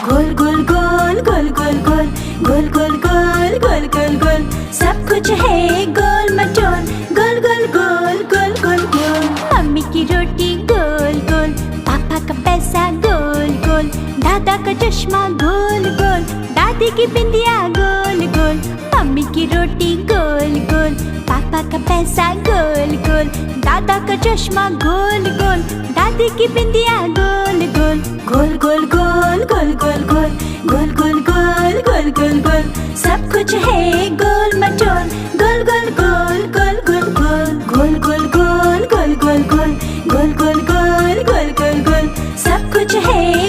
गोल गोल गोल गोल गोल गोल गोल गोल गोल गोल गोल गोल सब कुछ है गोल मटोल गोल गोल गोल गोल गोल गोल। मम्मी की रोटी गोल गोल, पापा का पैसा गोल गोल, दादा का चश्मा गोल गोल, दादी की बिंदिया गोल गोल। मम्मी की रोटी गोल गोल, पापा का पैसा गोल गोल, दादा का चश्मा गोल गोल, दादी की बिंदिया गोल गोल। गोल गोल गोल गोल गोल गोल गोल गोल गोल गोल गोल गोल सब कुछ है गोल मटोल गोल गोल गोल गोल गोल गोल गोल गोल गोल गोल गोल गोल गोल गोल गोल गोल गोल गोल सब कुछ है